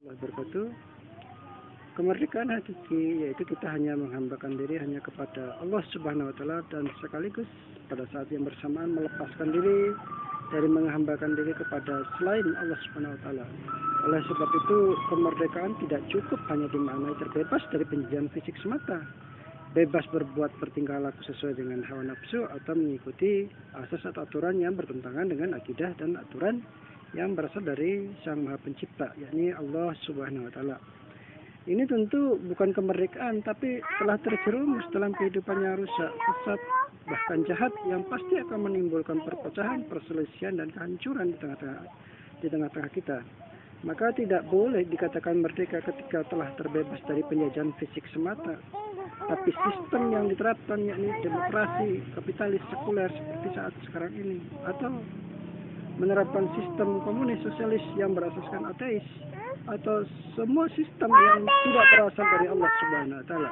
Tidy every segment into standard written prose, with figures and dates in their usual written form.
Wabarakatuh. Kemerdekaan hakiki yaitu kita hanya menghambakan diri hanya kepada Allah Subhanahu wa taala dan sekaligus pada saat yang bersamaan melepaskan diri dari menghambakan diri kepada selain Allah Subhanahu wa taala. Oleh sebab itu kemerdekaan tidak cukup hanya dimaknai terbebas dari penjajahan fisik semata. Bebas berbuat bertingkah laku sesuai dengan hawa nafsu atau mengikuti asas atau aturan yang bertentangan dengan akidah dan aturan yang berasal dari Sang Maha Pencipta, yakni Allah Subhanahu wa taala. Ini tentu bukan kemerdekaan, tapi telah terjerumus dalam kehidupan yang rusak, sesat, bahkan jahat yang pasti akan menimbulkan perpecahan, perselisihan, dan kehancuran di tengah-tengah kita. Maka tidak boleh dikatakan merdeka ketika telah terbebas dari penjajahan fisik semata. Tapi sistem yang diterapkan yakni demokrasi, kapitalis, sekuler seperti saat sekarang ini, atau menerapkan sistem komunis sosialis yang berasaskan ateis, atau semua sistem yang tidak berasal dari Allah Subhanahu wa taala,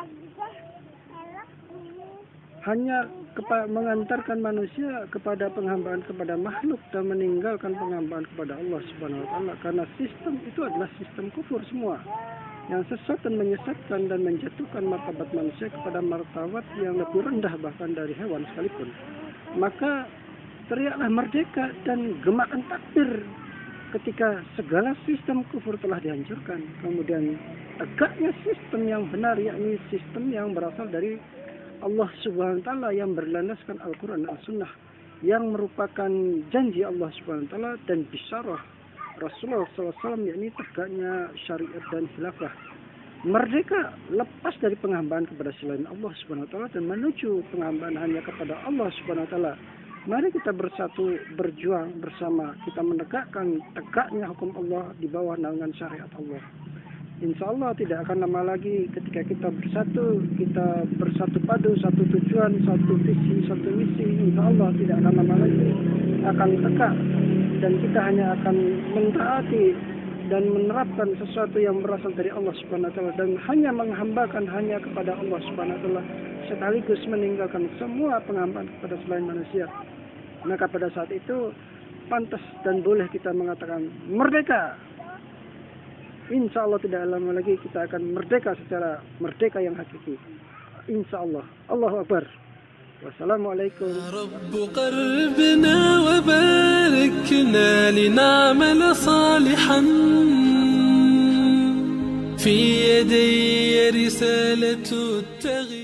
hanya mengantarkan manusia kepada penghambaan kepada makhluk dan meninggalkan penghambaan kepada Allah Subhanahu wa taala, karena sistem itu adalah sistem kufur semua yang sesat dan menyesatkan dan menjatuhkan martabat manusia kepada martabat yang lebih rendah bahkan dari hewan sekalipun. Maka teriaklah merdeka dan gemakan takbir ketika segala sistem kufur telah dihancurkan. Kemudian tegaknya sistem yang benar, yakni sistem yang berasal dari Allah Subhanahu wa taala yang berlandaskan Al-Quran dan As-Sunnah, yang merupakan janji Allah Subhanahu wa taala dan bisyarah Rasulullah SAW, yakni tegaknya syariat dan khilafah. Merdeka lepas dari penghambaan kepada selain Allah Subhanahu wa taala dan menuju penghambaan hanya kepada Allah Subhanahu wa taala. Mari kita bersatu, berjuang bersama, kita menegakkan tegaknya hukum Allah di bawah naungan syariat Allah. Insya Allah tidak akan lama lagi ketika kita bersatu padu, satu tujuan, satu visi, satu misi. Insya Allah tidak akan lama lagi akan tegak, dan kita hanya akan mentaati dan menerapkan sesuatu yang berasal dari Allah Subhanahu wa taala dan hanya menghambakan hanya kepada Allah Subhanahu wa taala, sekaligus meninggalkan semua penghambaan kepada selain manusia. Maka pada saat itu pantas dan boleh kita mengatakan merdeka. Insya Allah tidak lama lagi kita akan merdeka secara merdeka yang hakiki. Insya Allah. Allahu Akbar. Wassalamualaikum. رب قلبنا وباركنا لنعمل صالحا في يدي رسالة التغيير.